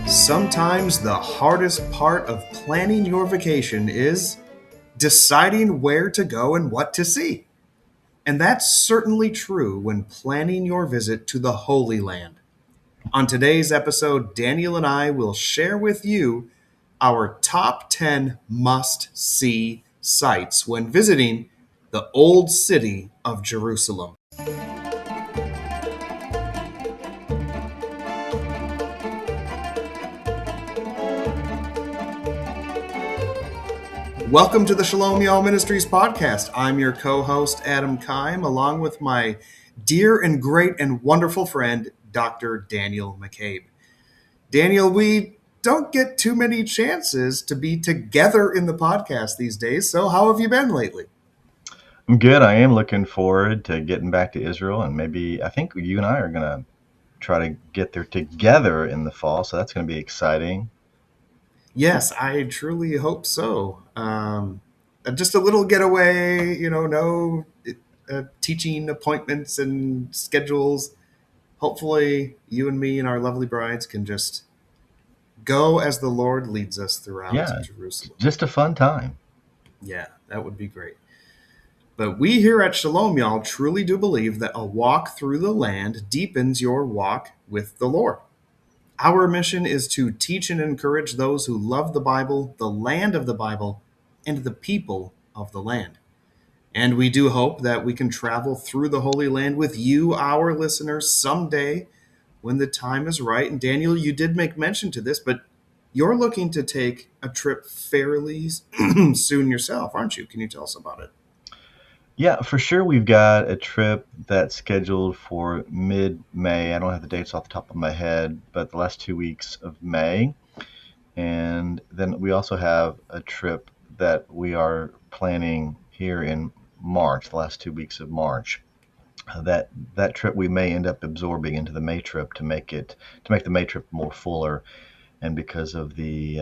Sometimes the hardest part of planning your vacation is deciding where to go and what to see. And that's certainly true when planning your visit to the Holy Land. On today's episode, Daniel and I will share with you our top 10 must see sites when visiting the Old City of Jerusalem. Welcome to the Shalom Y'all Ministries podcast. I'm your co-host, Adam Keim, along with my dear and great and wonderful friend, Dr. Daniel McCabe. Daniel, we don't get too many chances to be together in the podcast these days, so how have you been lately? I'm good. I am looking forward to getting back to Israel, and maybe I think you and I are going to try to get there together in the fall, so that's going to be exciting. Yes, I truly hope so. Just a little getaway, no teaching appointments and schedules. Hopefully, you and me and our lovely brides can just go as the Lord leads us throughout Yeah, Jerusalem. just a fun time. Yeah, that would be great. But we here at Shalom Y'all truly do believe that a walk through the land deepens your walk with the Lord. Our mission is to teach and encourage those who love the Bible, the land of the Bible, and the people of the land. And we do hope that we can travel through the Holy Land with you, our listeners, someday when the time is right. And Daniel, you did make mention to this, but you're looking to take a trip fairly soon yourself, aren't you? Can you tell us about it? Yeah, for sure. We've got a trip that's scheduled for mid-May. I don't have the dates off the top of my head, but the last 2 weeks of May. And then we also have a trip that we are planning here in March, the last 2 weeks of March. That trip we may end up absorbing into the May trip to make the May trip more fuller, and because of the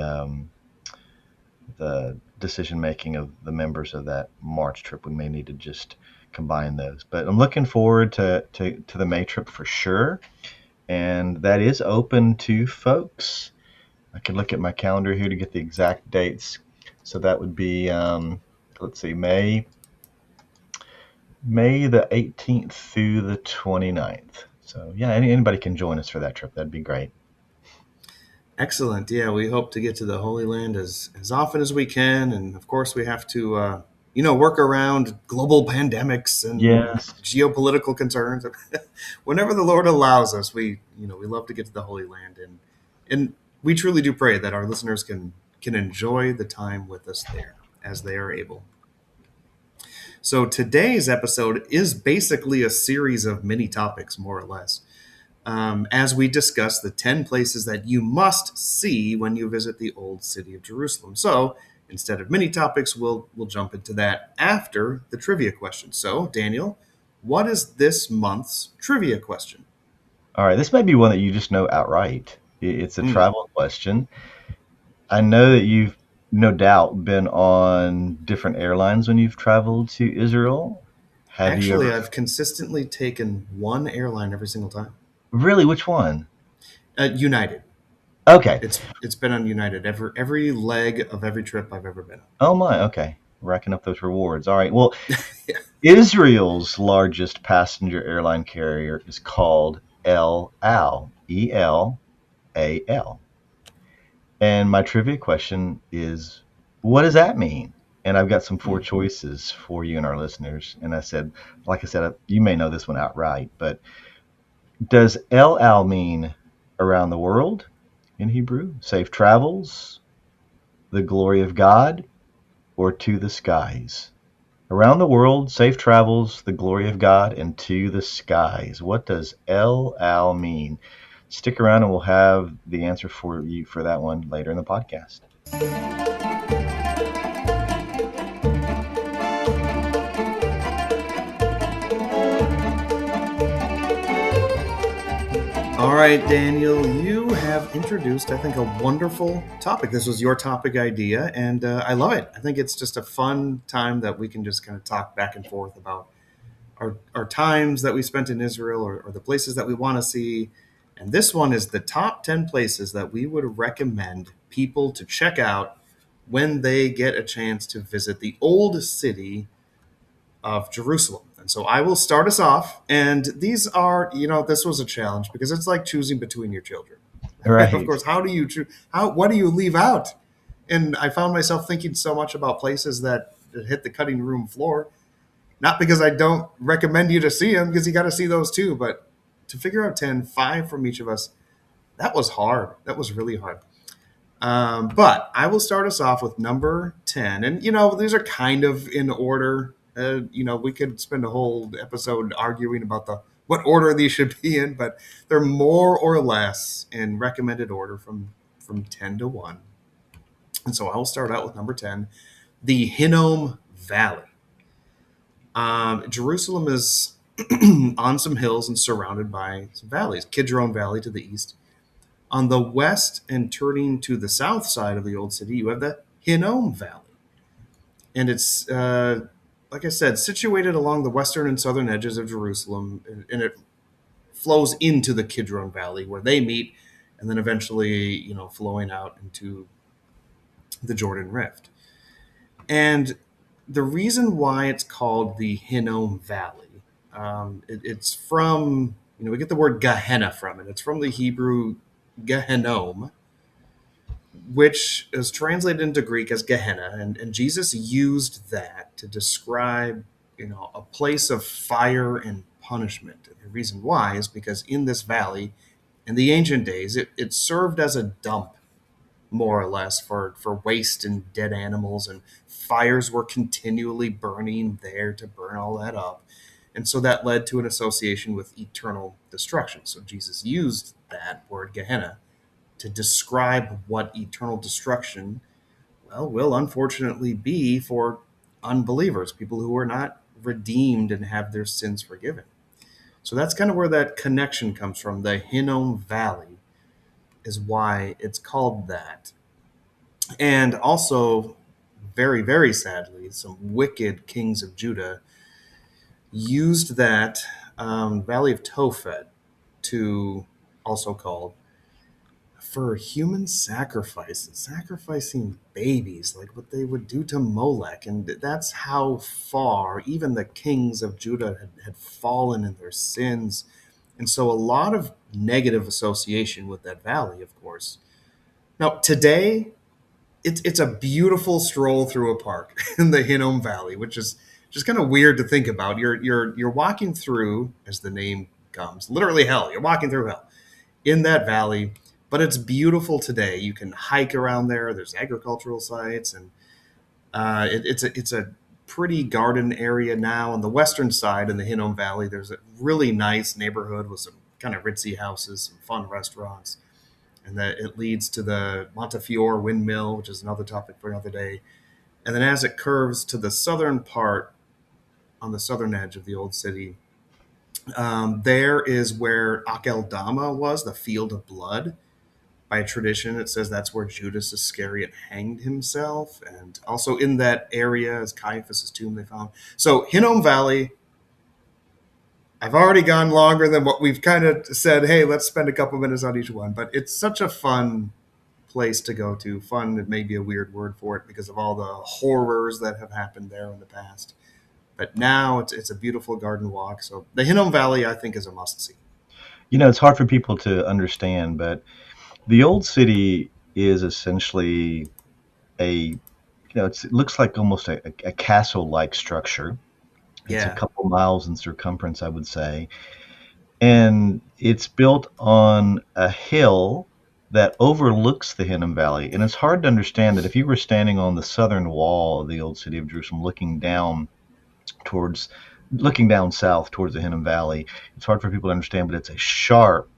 decision making of the members of that March trip, we may need to just combine those. But I'm looking forward to the May trip for sure, and that is open to folks. I can look at my calendar here to get the exact dates. So that would be let's see, May the 18th through the 29th. So yeah, anybody can join us for that trip. That'd be great. Excellent. Yeah, we hope to get to the Holy Land as often as we can. And of course, we have to, work around global pandemics and Yes. geopolitical concerns. Whenever the Lord allows us, we love to get to the Holy Land. And we truly do pray that our listeners can enjoy the time with us there as they are able. So today's episode is basically a series of mini topics, more or less, as we discuss the 10 places that you must see when you visit the Old City of Jerusalem. So instead of mini topics, we'll jump into that after the trivia question. So, Daniel, what is this month's trivia question? All right. This may be one that you just know outright. It's a travel question. I know that you've no doubt been on different airlines when you've traveled to Israel. Have you Actually, ever? I've consistently taken one airline every single time. Really? Which one? United. Okay. It's been on United every leg of every trip I've ever been on. Oh my. Okay. Racking up those rewards. All right. Well, Yeah. Israel's largest passenger airline carrier is called El Al, ELAL. And my trivia question is, what does that mean? And I've got some four choices for you and our listeners. And like I said, you may know this one outright, but does El Al mean around the world in Hebrew, safe travels, the glory of God, or to the skies? Around the world, safe travels, the glory of God, and to the skies. What does El Al mean? Stick around and we'll have the answer for you for that one later in the podcast. All right, Daniel, you have introduced, I think, a wonderful topic. This was your topic idea, and I love it. I think it's just a fun time that we can just kind of talk back and forth about our times that we spent in Israel or the places that we want to see. And this one is the top 10 places that we would recommend people to check out when they get a chance to visit the old city of Jerusalem. And so I will start us off. And these are, this was a challenge because it's like choosing between your children. Of Right. course, how do you choose? What do you leave out? And I found myself thinking so much about places that hit the cutting room floor. Not because I don't recommend you to see them, because you got to see those too, but to figure out 10, 5 from each of us, that was hard. That was really hard. But I will start us off with number 10. And, these are kind of in order. We could spend a whole episode arguing about what order these should be in, but they're more or less in recommended order from 10 to 1. And so I will start out with number 10, the Hinnom Valley. Jerusalem is on some hills and surrounded by some valleys. Kidron Valley to the east. On the west and turning to the south side of the old city, you have the Hinnom Valley. And it's, like I said, situated along the western and southern edges of Jerusalem. And it flows into the Kidron Valley where they meet, and then eventually, flowing out into the Jordan Rift. And the reason why it's called the Hinnom Valley, it's from, we get the word Gehenna from it. It's from the Hebrew Gehenom, which is translated into Greek as Gehenna. And Jesus used that to describe, a place of fire and punishment. And the reason why is because in this valley, in the ancient days, it served as a dump more or less for waste and dead animals, and fires were continually burning there to burn all that up, and so that led to an association with eternal destruction. So Jesus used that word Gehenna to describe what eternal destruction, well, will unfortunately be for unbelievers, people who are not redeemed and have their sins forgiven. So that's kind of where that connection comes from. The Hinnom Valley is why it's called that. And also, very, very sadly, some wicked kings of Judah used that Valley of Tophet to, also called, for human sacrifices, sacrificing babies, like what they would do to Molech. And that's how far even the kings of Judah had fallen in their sins. And so a lot of negative association with that valley, of course. Now, today, it's a beautiful stroll through a park in the Hinnom Valley, which is just kind of weird to think about. You're walking through, as the name comes, literally hell. You're walking through hell in that valley, but it's beautiful today. You can hike around there. There's agricultural sites, and it's a pretty garden area now. On the western side in the Hinnom Valley, there's a really nice neighborhood with some kind of ritzy houses, some fun restaurants, and that it leads to the Montefiore windmill, which is another topic for another day. And then as it curves to the southern part, on the southern edge of the old city, there is where Akeldama was, the field of blood. By tradition, it says that's where Judas Iscariot hanged himself. And also in that area is Caiaphas' tomb they found. So Hinnom Valley, I've already gone longer than what we've kind of said. Hey, let's spend a couple minutes on each one. But it's such a fun place to go to. Fun, it may be a weird word for it because of all the horrors that have happened there in the past. But now it's a beautiful garden walk. So the Hinnom Valley, I think, is a must see. It's hard for people to understand, but the old city is essentially it looks like almost a castle-like structure. It's a Yeah, couple miles in circumference, I would say. And it's built on a hill that overlooks the Hinnom Valley. And it's hard to understand that if you were standing on the southern wall of the old city of Jerusalem, towards looking down south towards the Hinnom Valley, it's hard for people to understand, but it's a sharp,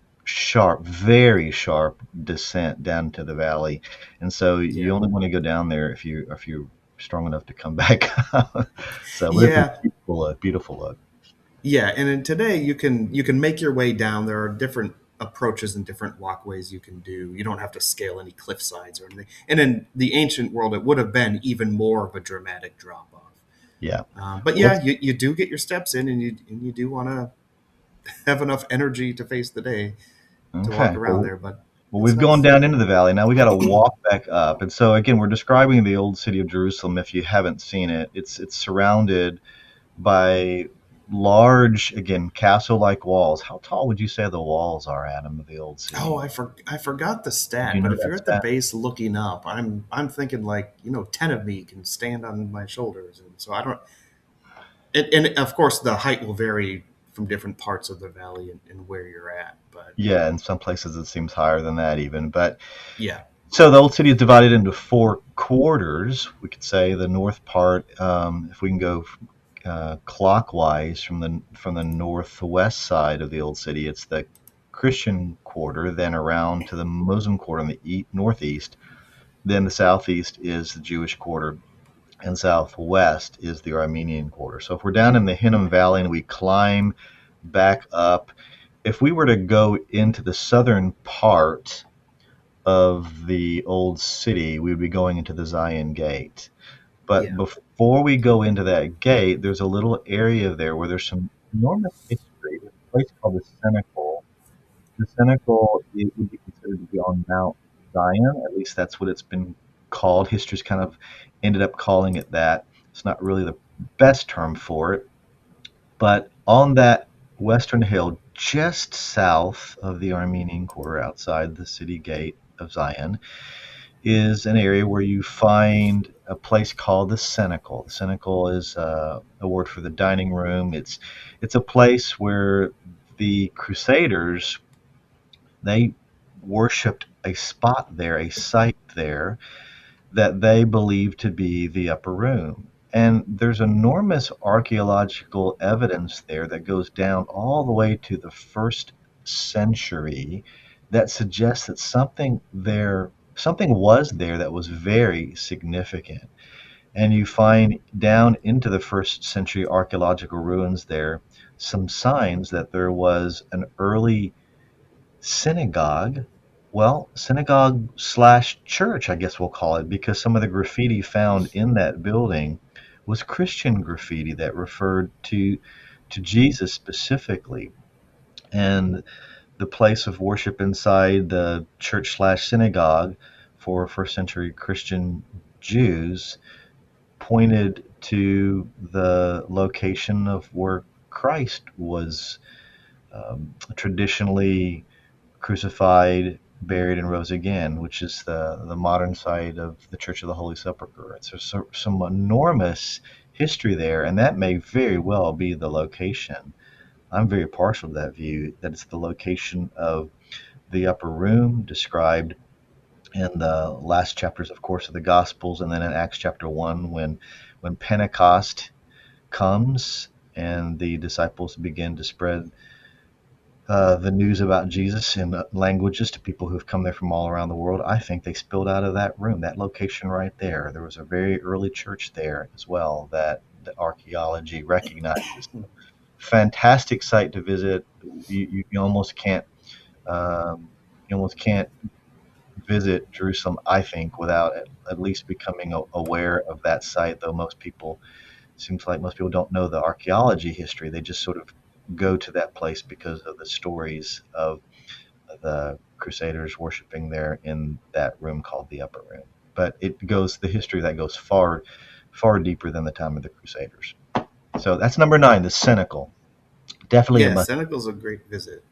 very sharp descent down to the valley. And so you yeah, only want to go down there if you're strong enough to come back up. So, but it's a yeah. beautiful look. Yeah, and then today you can make your way down. There are different approaches and different walkways you can do. You don't have to scale any cliff sides or anything. And in the ancient world, it would have been even more of a dramatic drop off. Yeah. But Well, yeah, you do get your steps in, and you do want to have enough energy to face the day. to walk Okay. around there, but Well, it's we've gone nice. down into the valley. Now we got to walk back up. And so again, we're describing the old city of Jerusalem. If you haven't seen it, it's surrounded by large, again, castle-like walls. How tall would you say the walls are, Adam, of the old Oh, city? I forgot the Do stat, you but know if that you're at the stat? base looking up, I'm thinking like 10 of me can stand on my shoulders, and so I don't. And of course, the height will vary from different parts of the valley and where you're at, but Yeah, in some places it seems higher than that even. But yeah, so the old city is divided into four quarters. We could say the north part, if we can go clockwise from the northwest side of the old city, it's the Christian quarter. Then around to the Muslim quarter in the northeast. Then the southeast is the Jewish quarter, and southwest is the Armenian quarter. So if we're down in the Hinnom Valley and we climb back up, if we were to go into the southern part of the old city, we would be going into the Zion Gate. But yeah, before we go into that gate, there's a little area there where there's some enormous history. There's a place called the Cenacle. The Cenacle it would be considered to be on Mount Zion. At least that's what it's been called. History's kind of ended up calling it that. It's not really the best term for it. But on that western hill, just south of the Armenian quarter outside the city gate of Zion, is an area where you find a place called the Cenacle. The Cenacle is a word for the dining room. It's a place where the Crusaders they worshipped a spot there, a site there that they believed to be the upper room. And there's enormous archaeological evidence there that goes down all the way to the first century that suggests that something was there that was very significant. And you find down into the first century archaeological ruins there some signs that there was an early synagogue. Well, synagogue slash church, I guess we'll call it, because some of the graffiti found in that building was Christian graffiti that referred to Jesus specifically. And the place of worship inside the church slash synagogue for first century Christian Jews pointed to the location of where Christ was traditionally crucified, buried, and rose again, which is the modern site of the Church of the Holy Sepulchre. It's some enormous history there, and that may very well be the location. I'm very partial to that view, that it's the location of the upper room described in the last chapters, of course, of the Gospels, and then in Acts chapter 1 when Pentecost comes and the disciples begin to spread the news about Jesus in languages to people who've come there from all around the world. I think they spilled out of that room, that location right there. There was a very early church there as well that the archaeology recognizes. Fantastic site to visit. You almost can't um, you almost can't visit Jerusalem, I think, without at least becoming aware of that site. Though seems like most people don't know the archaeology history. They just sort of go to that place because of the stories of the Crusaders worshiping there in that room called the Upper Room. But the history of that goes far, far deeper than the time of the Crusaders. So that's number 9, the Cenacle. Definitely a yeah. must. Senecal's a great visit.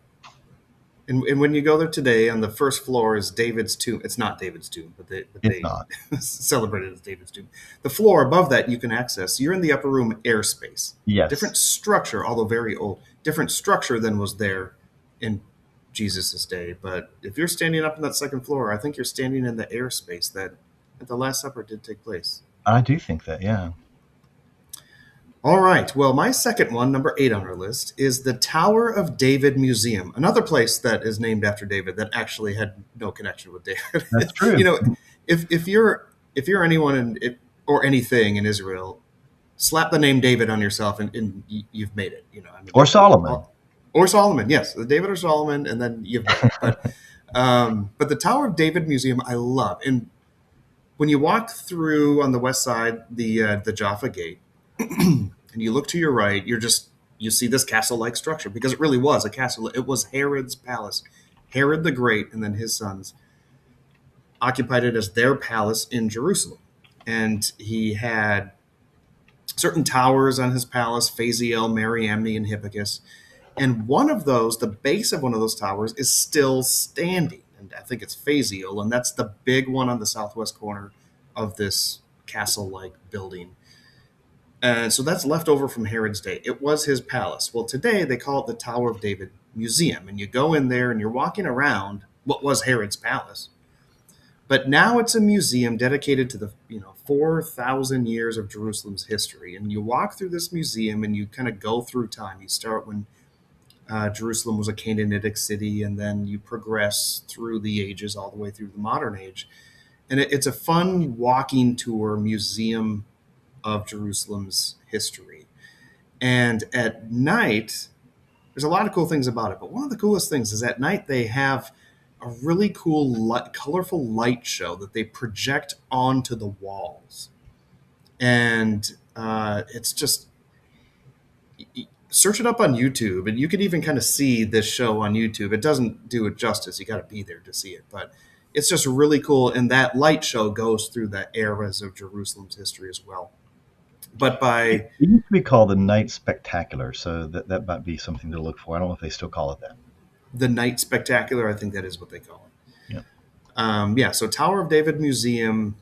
And when you go there today, on the first floor is David's tomb. It's not David's tomb, It's they not. celebrate it as David's tomb. The floor above that you can access. You're in the upper room airspace. Yes. Different structure, although very old. Different structure than was there in Jesus' day. But if you're standing up in that second floor, I think you're standing in the airspace that at the Last Supper did take place. I do think that, yeah. All right. Well, my second one, number 8 on our list, is the Tower of David Museum, another place that is named after David that actually had no connection with That's David. true. If you're anyone or anything in Israel, slap the name David on yourself and you've made it. I mean, Or Solomon. or Solomon, yes, the David or Solomon, and then you've made it. But the Tower of David Museum, I love, and when you walk through on the west side, the Jaffa Gate, and you look to your right, you see this castle-like structure because it really was a castle. It was Herod's palace. Herod the Great and then his sons occupied it as their palace in Jerusalem. And he had certain towers on his palace: Phaziel, Mariamne, and Hippicus. And one of those, the base of one of those towers, is still standing. And I think it's Phaziel, and that's the big one on the southwest corner of this castle like building. And so that's left over from Herod's day. It was his palace. Well, today they call it the Tower of David Museum. And you go in there and you're walking around what was Herod's palace. But now it's a museum dedicated to the 4,000 years of Jerusalem's history. And you walk through this museum and you kind of go through time. You start when Jerusalem was a Canaanitic city, and then you progress through the ages all the way through the modern age. And it's a fun walking tour museum of Jerusalem's history. And at night, there's a lot of cool things about it. But one of the coolest things is at night they have a really cool, colorful light show that they project onto the walls. And it's just search it up on YouTube, and you could even kind of see this show on YouTube. It doesn't do it justice. You got to be there to see it, but it's just really cool. And that light show goes through the eras of Jerusalem's history as well. But It by used to be called the Night Spectacular, so that might be something to look for. I don't know if they still call it that. the Night Spectacular, I think that is what they call it. Yeah. Yeah, so Tower of David Museum,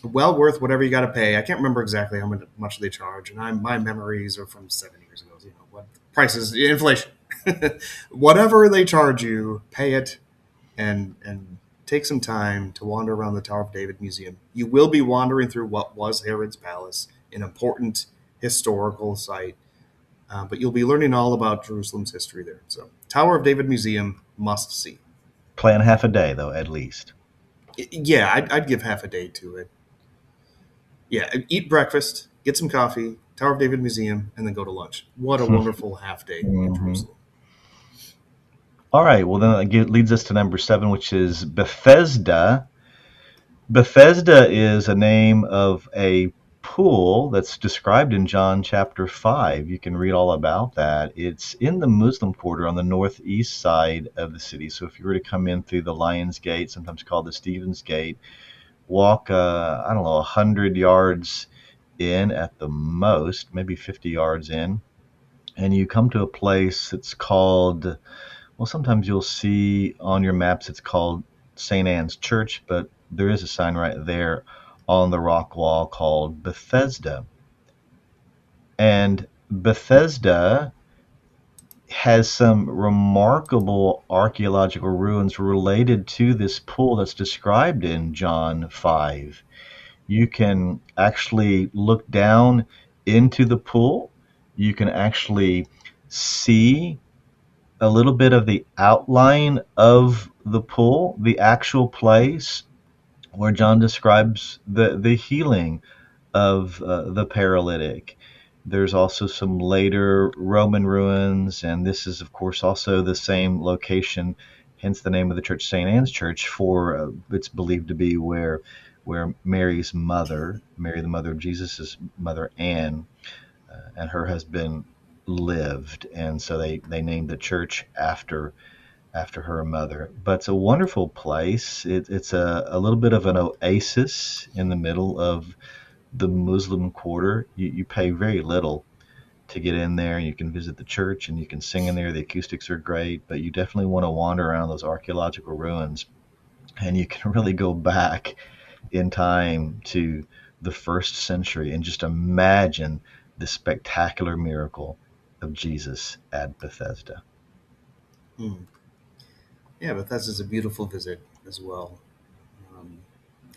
well worth whatever you got to pay. I can't remember exactly how much they charge, and my memories are from 7 years ago. What prices, inflation, whatever they charge you, pay it, and take some time to wander around the Tower of David Museum. You will be wandering through what was Herod's palace, an important historical site, but you'll be learning all about Jerusalem's history there. So, Tower of David Museum, must see. Plan half a day, though, at least. Yeah, I'd give half a day to it. Yeah, eat breakfast, get some coffee, Tower of David Museum, and then go to lunch. What a wonderful half day in Hmm. Jerusalem. All right. Well, then it leads us to number 7, which is Bethesda. Bethesda is a name of a pool that's described in John chapter 5. You can read all about that. It's in the Muslim quarter on the northeast side of the city. So if you were to come in through the Lion's Gate, sometimes called the Stephen's Gate, walk, I don't know, 100 yards in at the most, maybe 50 yards in, and you come to a place that's called, well, sometimes you'll see on your maps it's called St. Anne's Church, but there is a sign right there on the rock wall called Bethesda. And Bethesda has some remarkable archaeological ruins related to this pool that's described in John 5. You can actually look down into the pool. You can actually see a little bit of the outline of the pool, the actual place where John describes the healing of the paralytic. There's also some later Roman ruins, and this is, of course, also the same location, hence the name of the church, St. Anne's Church, for it's believed to be where Mary's mother, Mary, the mother of Jesus' mother, Anne, and her husband lived, and so they named the church after her mother. But it's a wonderful place. It's a little bit of an oasis in the middle of the Muslim quarter. You pay very little to get in there. You can visit the church and you can sing in there. The acoustics are great, but you definitely want to wander around those archaeological ruins, and you can really go back in time to the first century and just imagine the spectacular miracle of Jesus at Bethesda. Hmm. Yeah, Bethesda's a beautiful visit as well. Um,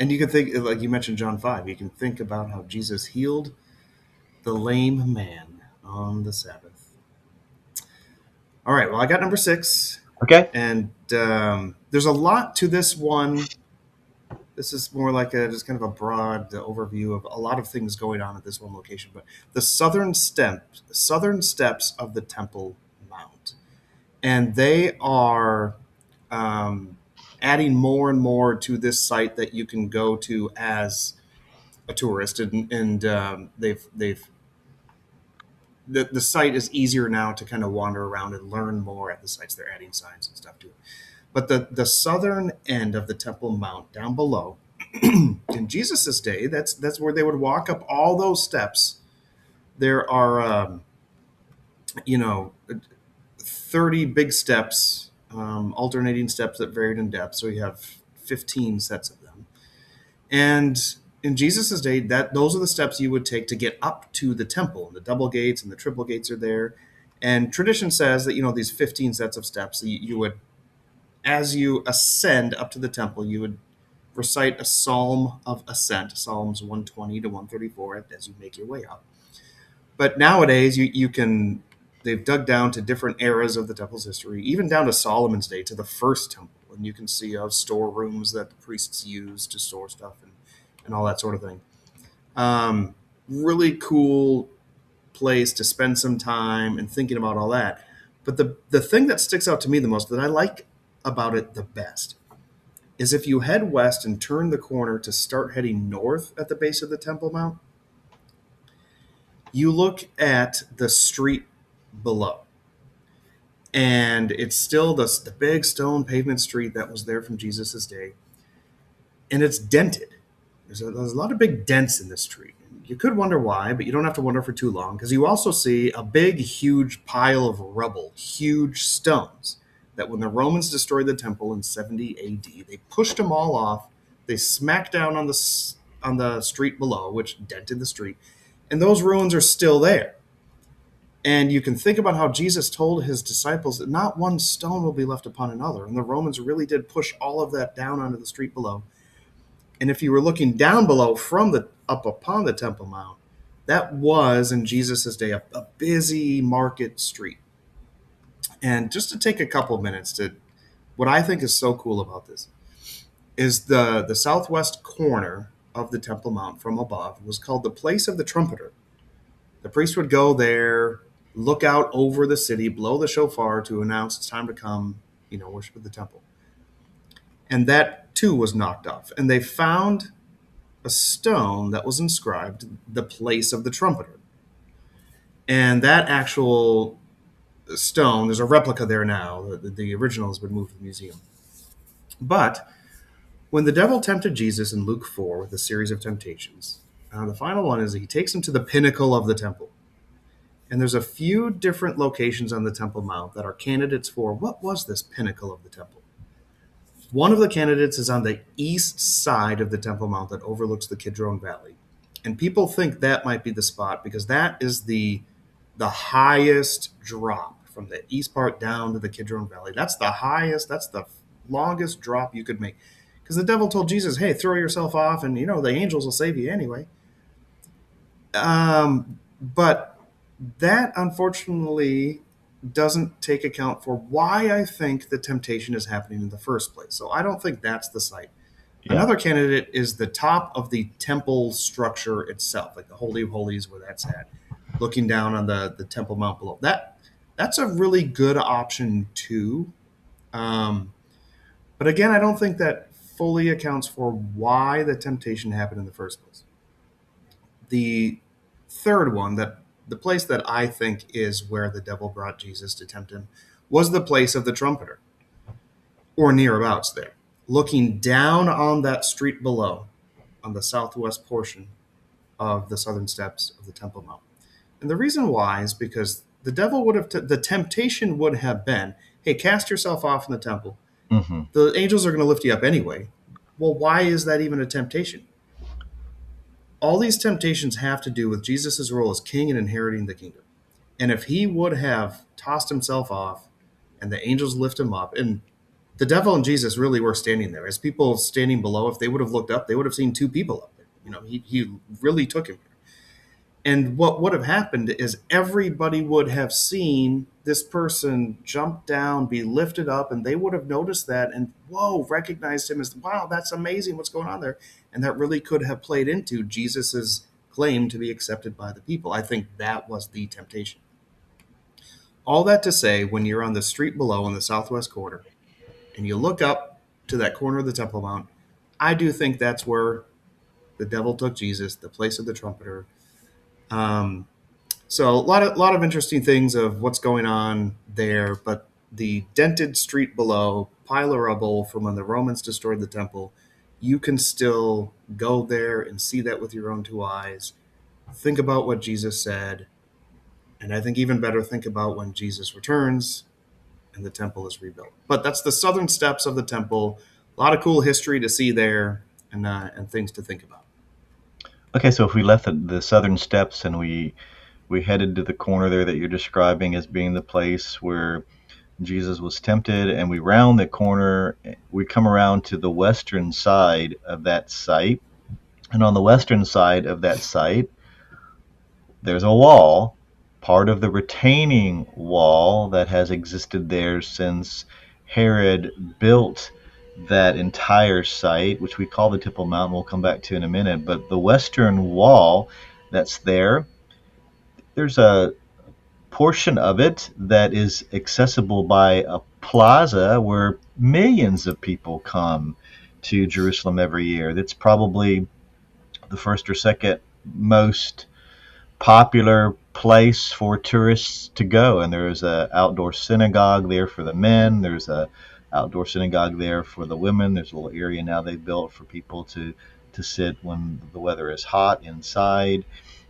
and you can think, like you mentioned, John 5, you can think about how Jesus healed the lame man on the Sabbath. All right, well, I got number 6, Okay. and there's a lot to this one. This is more like just kind of a broad overview of a lot of things going on at this one location. But the southern steps of the Temple Mount, and they are um, adding more and more to this site that you can go to as a tourist, and they've the site is easier now to kind of wander around and learn more at the sites. They're adding signs and stuff to it. But the southern end of the Temple Mount down below, in Jesus' day, that's where they would walk up all those steps. There are, you know, 30 big steps, alternating steps that varied in depth. So you have 15 sets of them. And in Jesus' day, that those are the steps you would take to get up to the temple. The double gates and the triple gates are there. And tradition says that, these 15 sets of steps, you would, as you ascend up to the temple, you would recite a psalm of ascent, Psalms 120 to 134, as you make your way up. But nowadays, they've dug down to different eras of the temple's history, even down to Solomon's day, to the first temple. And you can see storerooms that the priests used to store stuff and all that sort of thing. Really cool place to spend some time and thinking about all that. But the thing that sticks out to me the most, that I like about it the best, is if you head west and turn the corner to start heading north at the base of the Temple Mount, you look at the street below. And it's still the big stone pavement street that was there from Jesus' day. And it's dented. There's a lot of big dents in this street. You could wonder why, but you don't have to wonder for too long, because you also see a big, huge pile of rubble, huge stones, that when the Romans destroyed the temple in 70 AD, they pushed them all off. They smacked down on the street below, which dented the street, and those ruins are still there. And you can think about how Jesus told his disciples that not one stone will be left upon another. And the Romans really did push all of that down onto the street below. And if you were looking down below from the up upon the Temple Mount, that was in Jesus' day a busy market street. And just to take a couple minutes to, what I think is so cool about this is the southwest corner of the Temple Mount from above was called the Place of the Trumpeter. The priest would go there, look out over the city, blow the shofar to announce it's time to come, worship at the temple. And that too was knocked off. And they found a stone that was inscribed, the Place of the Trumpeter. And that actual stone, there's a replica there now. The original has been moved to the museum. But when the devil tempted Jesus in Luke 4 with a series of temptations, the final one is he takes him to the pinnacle of the temple. And there's a few different locations on the Temple Mount that are candidates for what was this pinnacle of the temple. One of the candidates is on the east side of the Temple Mount that overlooks the Kidron Valley. And people think that might be the spot because that is the highest drop from the east part down to the Kidron Valley. That's the highest, that's the longest drop you could make. Because the devil told Jesus, hey, throw yourself off and, the angels will save you anyway. But that, unfortunately, doesn't take account for why I think the temptation is happening in the first place. So I don't think that's the site. Yeah. Another candidate is the top of the temple structure itself, like the Holy of Holies where that's at, looking down on the Temple Mount below. That's a really good option too. But again, I don't think that fully accounts for why the temptation happened in the first place. The third one, the place that I think is where the devil brought Jesus to tempt him, was the Place of the Trumpeter, or nearabouts there, looking down on that street below, on the southwest portion of the southern steps of the Temple Mount. And the reason why is because the devil would have, the temptation would have been, hey, cast yourself off in the temple. Mm-hmm. The angels are going to lift you up anyway. Well, why is that even a temptation? All these temptations have to do with Jesus' role as king and inheriting the kingdom. And if he would have tossed himself off and the angels lift him up, and the devil and Jesus really were standing there. As people standing below, if they would have looked up, they would have seen two people up there. He really took him. And what would have happened is everybody would have seen this person jump down, be lifted up, and they would have noticed that and, whoa, recognized him as, wow, that's amazing, what's going on there? And that really could have played into Jesus's claim to be accepted by the people. I think that was the temptation. All that to say, when you're on the street below in the southwest corner, and you look up to that corner of the Temple Mount, I do think that's where the devil took Jesus, the Place of the Trumpeter. So a lot of interesting things of what's going on there, but the dented street below, pile of rubble from when the Romans destroyed the temple, you can still go there and see that with your own two eyes. Think about what Jesus said. And I think even better, think about when Jesus returns and the temple is rebuilt. But that's the southern steps of the temple. A lot of cool history to see there, and things to think about. Okay, so if we left the southern steps and we headed to the corner there that you're describing as being the place where Jesus was tempted, and we round the corner, we come around to the western side of that site. And on the western side of that site, there's a wall, part of the retaining wall that has existed there since Herod built that entire site, which we call the Temple Mount. We'll come back to in a minute. But the western wall that's there, there's a portion of it that is accessible by a plaza where millions of people come to Jerusalem every year. That's probably the first or second most popular place for tourists to go. And there's a outdoor synagogue there for the men. There's a outdoor synagogue there for the women. There's a little area now they built for people to sit when the weather is hot inside.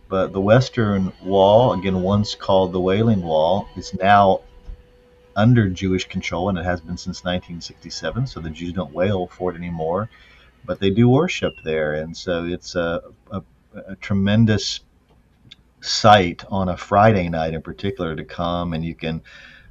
But the Western Wall, again, once called the Wailing Wall, is now under Jewish control, and it has been since 1967. So the Jews don't wail for it anymore, but they do worship there, and so it's a tremendous sight on a Friday night in particular to come, and you can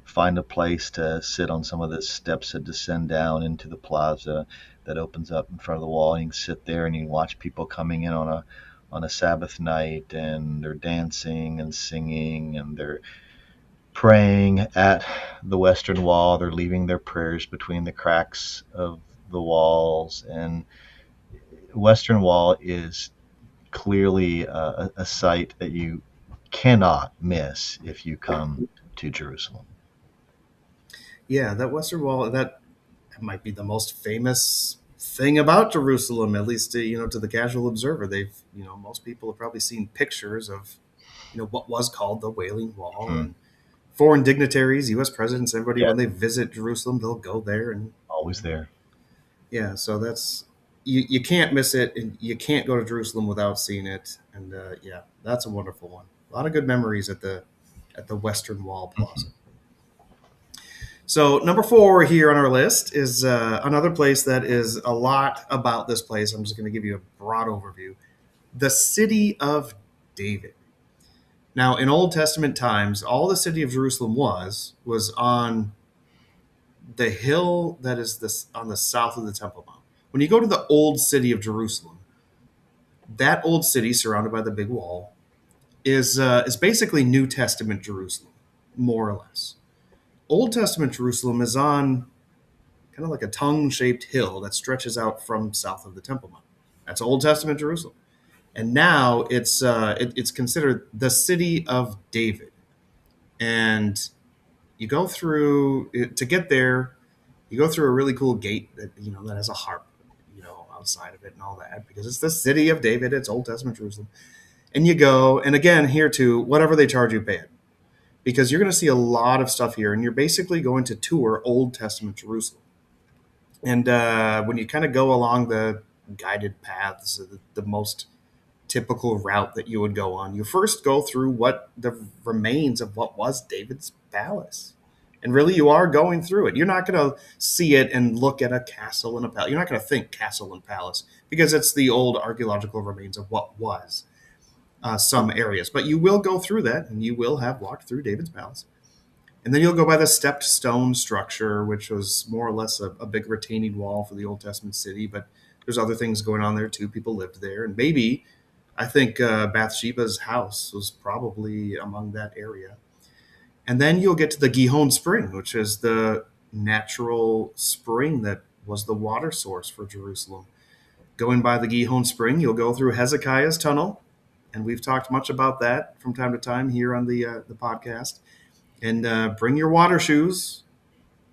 find a place to sit on some of the steps that descend down into the plaza that opens up in front of the wall. And you can sit there and you can watch people coming in on a Sabbath night, and they're dancing and singing and they're praying at the Western Wall. They're leaving their prayers between the cracks of the walls. And Western Wall is clearly a site that you cannot miss if you come to Jerusalem. Yeah, that Western Wall, that might be the most famous thing about Jerusalem, at least to the casual observer. Most people have probably seen pictures of what was called the Wailing Wall, Hmm. and foreign dignitaries, U.S. presidents, everybody, Yeah, when they visit Jerusalem, they'll go there. And always there. yeah, so that's you can't miss it, and you can't go to Jerusalem without seeing it. And yeah, that's a wonderful one. A lot of good memories at the Western Wall Plaza. So number 4 here on our list is another place that is a lot about this place. I'm just going to give you a broad overview. The city of David. Now, in Old Testament times, all the city of Jerusalem was on the hill that is on the south of the Temple Mount. When you go to the old city of Jerusalem, that old city surrounded by the big wall is basically New Testament Jerusalem, more or less. Old Testament Jerusalem is on kind of like a tongue-shaped hill that stretches out from south of the Temple Mount. That's Old Testament Jerusalem, and now it's considered the city of David. And you go through to get there. You go through a really cool gate that has a harp, outside of it and all that, because it's the city of David. It's Old Testament Jerusalem, and you go, and again here too, whatever they charge you, pay it, because you're going to see a lot of stuff here, and you're basically going to tour Old Testament Jerusalem. And when you kind of go along the guided paths, the most typical route that you would go on, you first go through what the remains of what was David's palace. And really, you are going through it. You're not going to see it and look at a castle and a palace. You're not going to think castle and palace because it's the old archaeological remains of what was some areas. But you will go through that, and you will have walked through David's palace. And then you'll go by the stepped stone structure, which was more or less a big retaining wall for the Old Testament city. But there's other things going on there too. People lived there, and maybe I think Bathsheba's house was probably among that area. And then you'll get to the Gihon Spring, which is the natural spring that was the water source for Jerusalem. Going by the Gihon Spring, you'll go through Hezekiah's tunnel, and we've talked much about that from time to time here on the podcast. And bring your water shoes.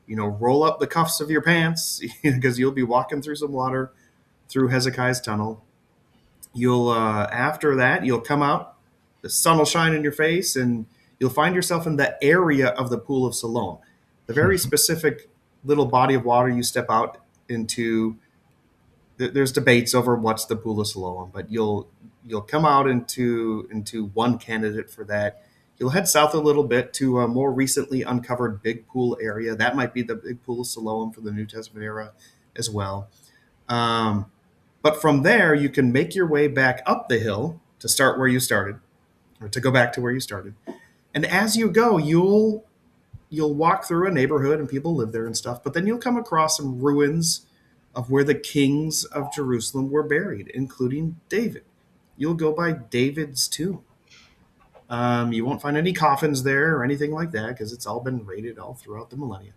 Roll up the cuffs of your pants because you'll be walking through some water through Hezekiah's tunnel. You'll after that you'll come out. The sun will shine in your face, and you'll find yourself in the area of the Pool of Siloam. the very specific little body of water you step out into. There's debates over what's the Pool of Siloam, but you'll come out into one candidate for that. You'll head south a little bit to a more recently uncovered big pool area. That might be the big Pool of Siloam for the New Testament era as well. Um, but from there, you can make your way back up the hill to start where you started, or to go back to where you started. And as you go, you'll walk through a neighborhood and people live there and stuff, but then you'll come across some ruins of where the kings of Jerusalem were buried, including David. You'll go by David's tomb. You won't find any coffins there or anything like that because it's all been raided all throughout the millennia.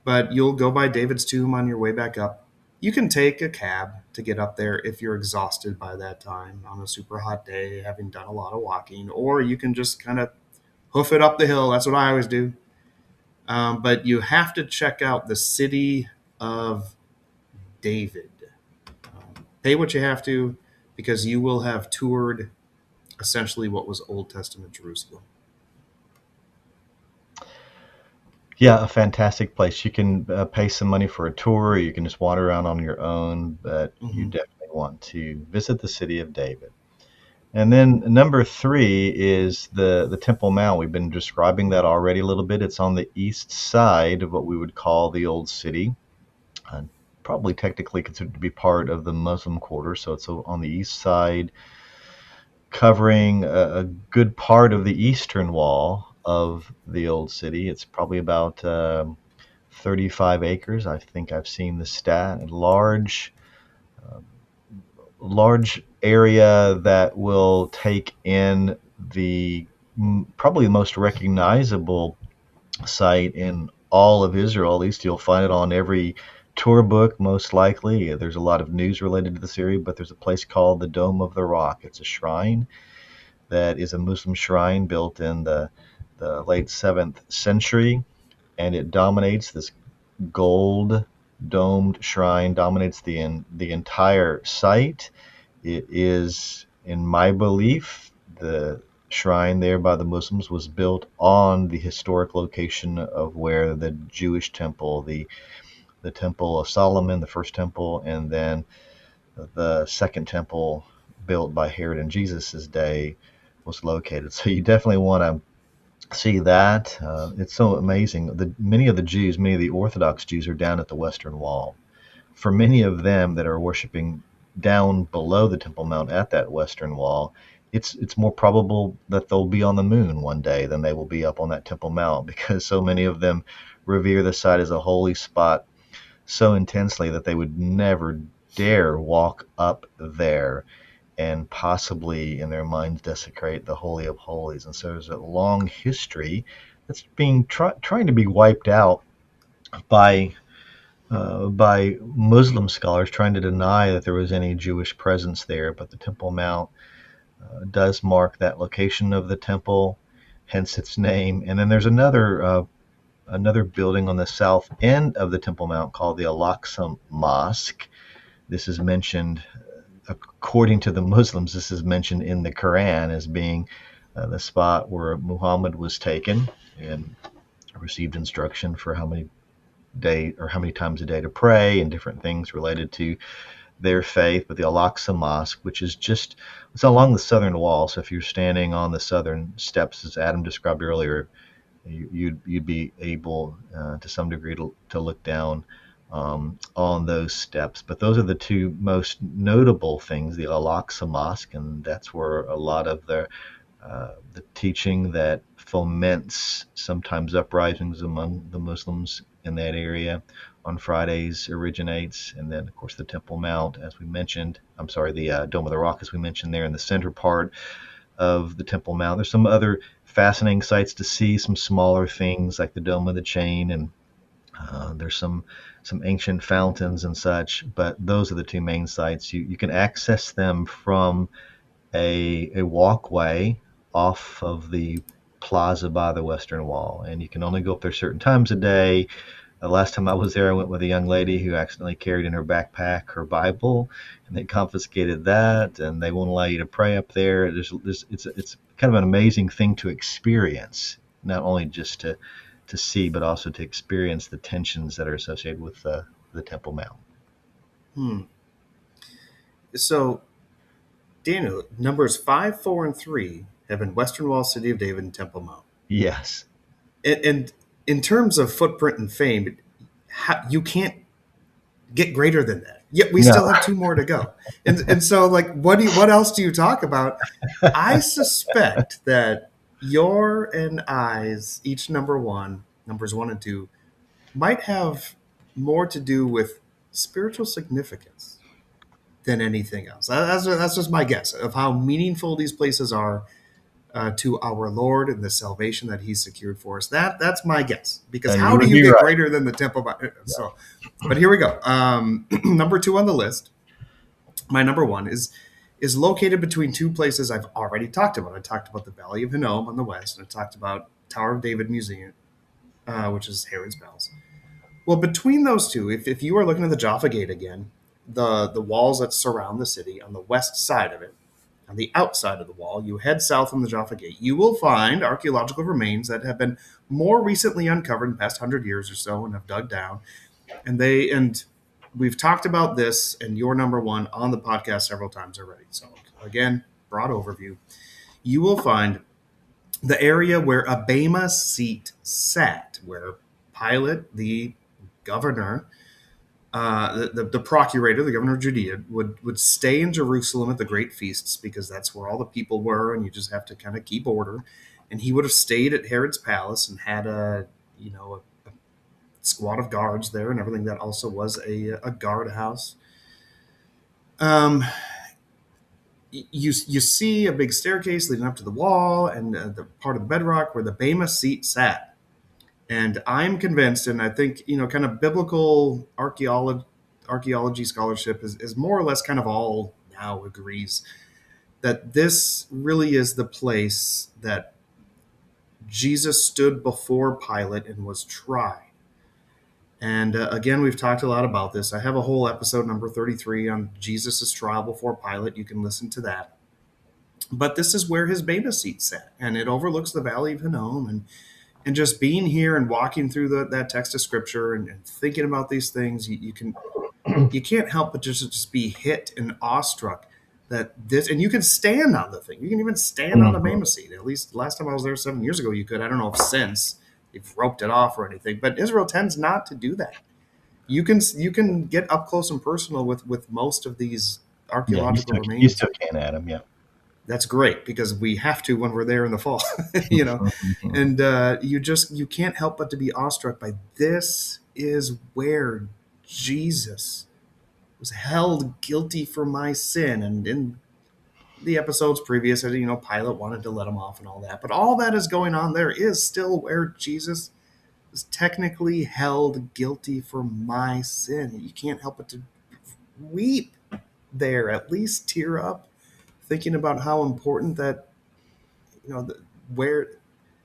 But you'll go by David's tomb on your way back up. You can take a cab to get up there if you're exhausted by that time on a super hot day, having done a lot of walking, or you can just kind of hoof it up the hill. That's what I always do. But you have to check out the city of David. Pay what you have to because you will have toured essentially what was Old Testament Jerusalem. Yeah, a fantastic place. You can pay some money for a tour, or you can just wander around on your own, but you Mm-hmm. definitely want to visit the city of David. And then number three is the Temple Mount. We've been describing that already a little bit. It's on the east side of what we would call the Old City, uh, probably technically considered to be part of the Muslim quarter. So it's on the east side, covering a good part of the eastern wall of the Old City. It's probably about 35 acres. I think I've seen the stat. A large area that will take in the probably the most recognizable site in all of Israel. At least you'll find it on every tour book, most likely. There's a lot of news related to this area, but there's a place called the Dome of the Rock. It's a shrine that is a Muslim shrine built in the late 7th century, and it dominates this gold domed shrine, dominates the entire site. It is, in my belief, the shrine there by the Muslims was built on the historic location of where the Jewish temple, the Temple of Solomon, the first temple, and then the second temple built by Herod in Jesus' day was located. So you definitely want to see that. It's so amazing. Many of the Orthodox Jews are down at the Western Wall. For many of them that are worshiping down below the Temple Mount at that Western Wall, it's more probable that they'll be on the moon one day than they will be up on that Temple Mount, because so many of them revere the site as a holy spot so intensely that they would never dare walk up there and possibly in their minds desecrate the Holy of Holies. And so there's a long history that's being trying to be wiped out by Muslim scholars, trying to deny that there was any Jewish presence there. But the Temple Mount does mark that location of the temple, hence its name. And then there's another building on the south end of the Temple Mount called the Al-Aqsa Mosque. This is mentioned, according to the Muslims, this is mentioned in the Quran as being the spot where Muhammad was taken and received instruction for how many times a day to pray and different things related to their faith. But the Al-Aqsa Mosque, which is it's along the southern wall. So if you're standing on the southern steps, as Adam described earlier, you'd be able to some degree to look down on those steps. But those are the two most notable things: the Al-Aqsa Mosque, and that's where a lot of the teaching that foments sometimes uprisings among the Muslims in that area on Fridays originates. And then, of course, the Temple Mount, as we mentioned. I'm sorry, the Dome of the Rock, as we mentioned there in the center part of the Temple Mount. There's some other fascinating sights to see, some smaller things like the Dome of the Chain, and there's some ancient fountains and such. But those are the two main sites. You can access them from a walkway off of the plaza by the Western Wall, and you can only go up there certain times a day. The last time I was there, I went with a young lady who accidentally carried in her backpack her Bible, and they confiscated that, and they won't allow you to pray up there. It's kind of an amazing thing to experience, not only just to to see, but also to experience the tensions that are associated with the Temple Mount. Hmm. So, Daniel, numbers 5, 4, and 3 have been Western Wall, City of David, and Temple Mount. Yes. And in terms of footprint and fame, you can't get greater than that. Yet we No. still have two more to go. And so, like, what else do you talk about? I suspect that your and I's, each numbers 1 and 2, might have more to do with spiritual significance than anything else. That's just my guess of how meaningful these places are to our Lord and the salvation that He's secured for us. That's my guess. Because And how you do would you be get right. greater than the temple? Yeah. So, but here we go. Number 2 on the list. My number 1 is located between two places I've already talked about. I talked about the Valley of Hinnom on the west, and I talked about Tower of David Museum, which is Herod's Palace. Well, between those two, if you are looking at the Jaffa Gate again, the walls that surround the city on the west side of it, on the outside of the wall, you head south from the Jaffa Gate, you will find archaeological remains that have been more recently uncovered in the past 100 years or so and have dug down. And we've talked about this and your number 1 on the podcast several times already. So again, broad overview. You will find the area where a Bema seat sat, where Pilate, the governor, the procurator, the governor of Judea, would stay in Jerusalem at the great feasts because that's where all the people were, and you just have to kind of keep order. And he would have stayed at Herod's palace and had a squad of guards there and everything. That also was a guard house. Um, you see a big staircase leading up to the wall and the part of the bedrock where the Bema seat sat. And I'm convinced, and I think, kind of biblical archaeology scholarship is more or less kind of all now agrees that this really is the place that Jesus stood before Pilate and was tried. And again, we've talked a lot about this. I have a whole episode, number 33, on Jesus' trial before Pilate. You can listen to that. But this is where his Bema seat sat, and it overlooks the Valley of Hinnom. And just being here and walking through that text of scripture and thinking about these things, you can't help but just be hit and awestruck that this, and you can stand on the thing. You can even stand on the Mhm. Bema seat. At least last time I was there 7 years ago, you could. I don't know if since they've roped it off or anything, but Israel tends not to do that. You can get up close and personal with most of these Yeah, archaeological you remains. still can, Adam. Yeah. That's great because we have to when we're there in the fall, you know. And you can't help but to be awestruck by this is where Jesus was held guilty for my sin. And in the episodes previous, Pilate wanted to let him off and all that, but all that is going on there is still where Jesus was technically held guilty for my sin. You can't help but to weep there, at least tear up, thinking about how important that you know the, where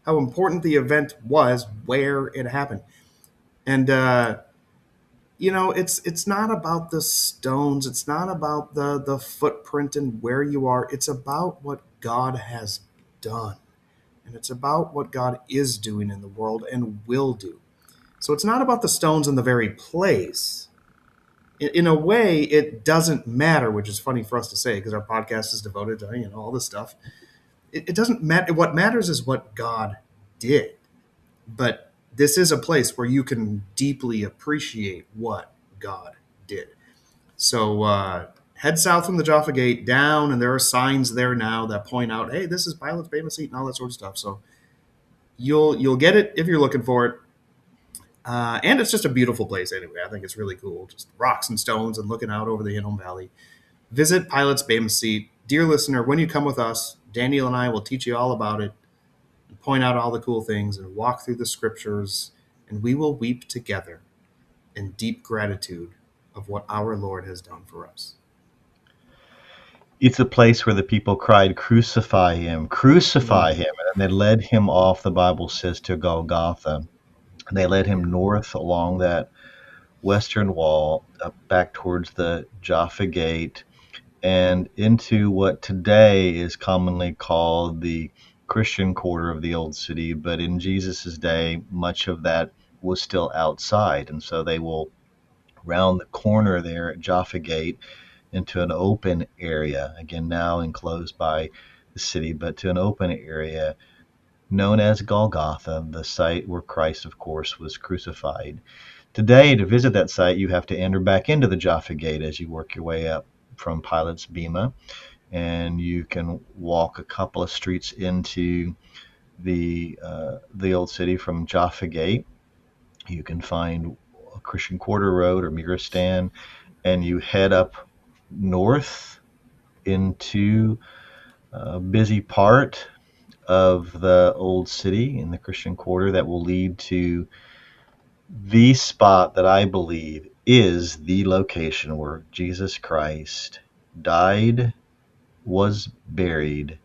how important the event was, where it happened. And it's not about the stones, it's not about the footprint and where you are. It's about what God has done, and it's about what God is doing in the world and will do. So it's not about the stones in the very place. In a way, it doesn't matter, which is funny for us to say because our podcast is devoted to all this stuff. It doesn't matter. What matters is what God did. But this is a place where you can deeply appreciate what God did. So head south from the Jaffa Gate down, and there are signs there now that point out, hey, this is Pilate's Bema seat and all that sort of stuff. So you'll get it if you're looking for it. And it's just a beautiful place anyway. I think it's really cool. Just rocks and stones and looking out over the Hinnom Valley. Visit Pilate's Bema seat. Dear listener, when you come with us, Daniel and I will teach you all about it, point out all the cool things, and walk through the scriptures, and we will weep together in deep gratitude of what our Lord has done for us. It's a place where the people cried, crucify him. And they led him off, the Bible says, to Golgotha. They led him north along that western wall, up back towards the Jaffa Gate, and into what today is commonly called the Christian quarter of the old city, but in Jesus's day, much of that was still outside. And so they will round the corner there at Jaffa Gate into an open area, again, now enclosed by the city, but to an open area known as Golgotha, the site where Christ, of course, was crucified. Today, to visit that site, you have to enter back into the Jaffa Gate as you work your way up from Pilate's Bema, and you can walk a couple of streets into the old city from Jaffa Gate. You can find a Christian Quarter Road or Miristan, and you head up north into a busy part of the old city in the Christian Quarter that will lead to the spot that I believe is the location where Jesus Christ died, was buried,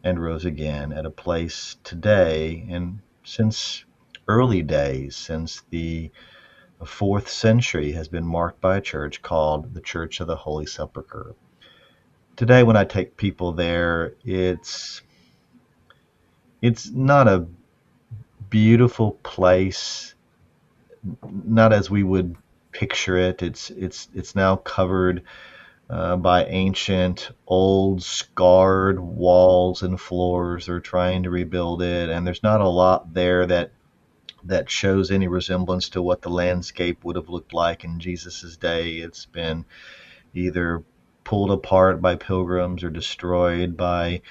and rose again, at a place today and since early days, since the 4th century, has been marked by a church called the Church of the Holy Sepulchre. Today, when I take people there, it's not a beautiful place, not as we would picture it. It's now covered by ancient, old, scarred walls and floors. They're trying to rebuild it, and there's not a lot there that shows any resemblance to what the landscape would have looked like in Jesus's day. It's been either pulled apart by pilgrims or destroyed by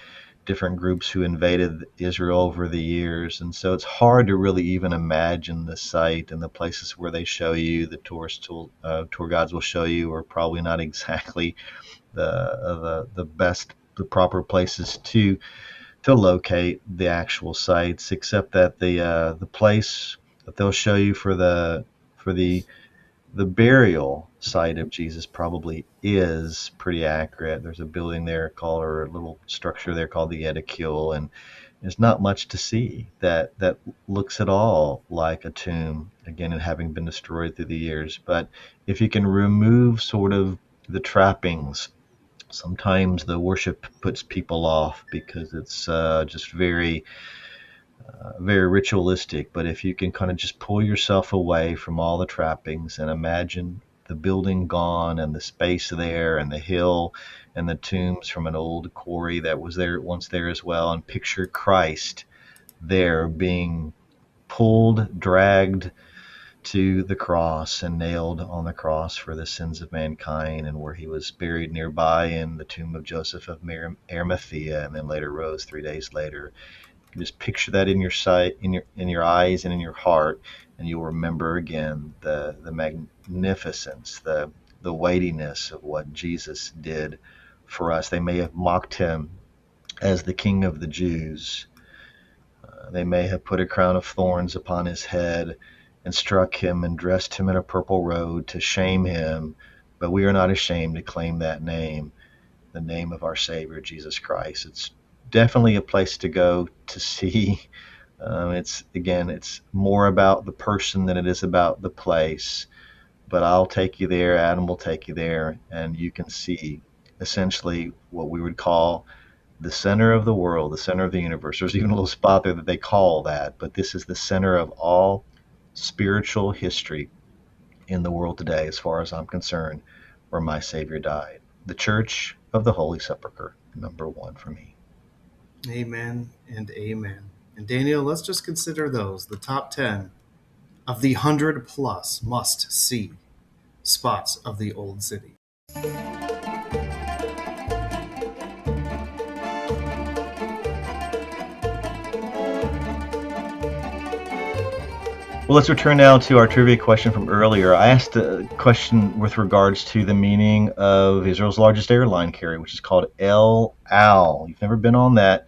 different groups who invaded Israel over the years. And so it's hard to really even imagine the site, and the places where they show you, the tour guides will show you, are probably not exactly the best, the proper places to locate the actual sites, except that the place that they'll show you for the burial site of Jesus probably is pretty accurate. There's a building there called, or a little structure there called the Edicule, and there's not much to see that looks at all like a tomb, again, it having been destroyed through the years. But if you can remove sort of the trappings, sometimes the worship puts people off because it's just very very ritualistic. But if you can kind of just pull yourself away from all the trappings and imagine the building gone and the space there and the hill and the tombs from an old quarry that was there once there as well, and picture Christ there being pulled, dragged to the cross and nailed on the cross for the sins of mankind, and where he was buried nearby in the tomb of Joseph of Arimathea, and then later rose 3 days later. You can just picture that in your sight, in your eyes, and in your heart, and you'll remember again the magnificence, the weightiness of what Jesus did for us. They may have mocked him as the King of the Jews. They may have put a crown of thorns upon his head and struck him and dressed him in a purple robe to shame him, but we are not ashamed to claim that name, the name of our Savior, Jesus Christ. It's definitely a place to go to see. It's more about the person than it is about the place. But I'll take you there, Adam will take you there, and you can see essentially what we would call the center of the world, the center of the universe. There's even a little spot there that they call that, but this is the center of all spiritual history in the world today, as far as I'm concerned, where my Savior died. The Church of the Holy Sepulchre, number one for me. Amen and amen. And Daniel, let's just consider those, the top 10 of the 100 plus must see spots of the old city. Well, let's return now to our trivia question from earlier. I asked a question with regards to the meaning of Israel's largest airline carrier, which is called El Al. You've never been on that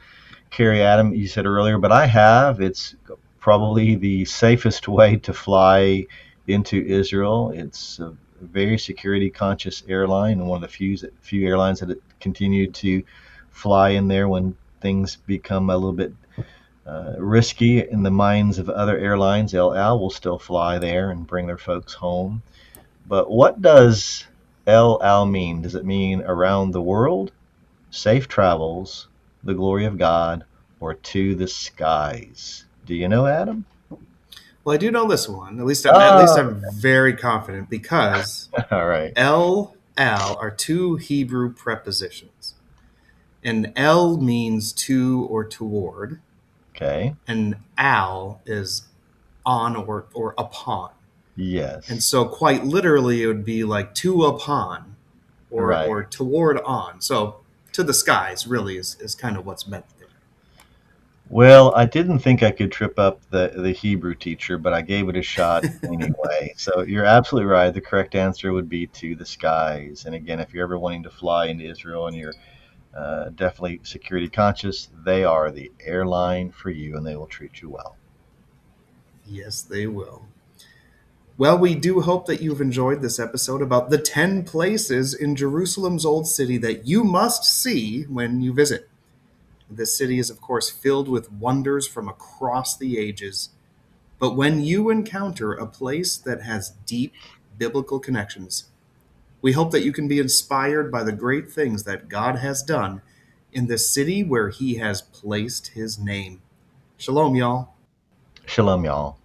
carrier, Adam, you said earlier, but I have. It's probably the safest way to fly into Israel. It's a very security conscious airline, and one of the few airlines that continue to fly in there when things become a little bit risky in the minds of other airlines. El Al will still fly there and bring their folks home. But what does El Al mean? Does it mean around the world, safe travels, the glory of God, or to the skies? Do you know, Adam? Well, I do know this one. At least Oh, I'm very confident because all right. El, Al are two Hebrew prepositions. And El means to or toward, Okay. and Al is on or upon. And Yes. so quite literally it would be like to upon Right. or toward on. So to the skies really is kind of what's meant there. Well, I didn't think I could trip up the Hebrew teacher, but I gave it a shot anyway. So you're absolutely right. The correct answer would be to the skies. And again, if you're ever wanting to fly into Israel and you're definitely security conscious, they are the airline for you and they will treat you well. Yes, they will. Well, we do hope that you've enjoyed this episode about the 10 places in Jerusalem's Old City that you must see when you visit. This city is, of course, filled with wonders from across the ages. But when you encounter a place that has deep biblical connections, we hope that you can be inspired by the great things that God has done in the city where He has placed His name. Shalom, y'all. Shalom, y'all.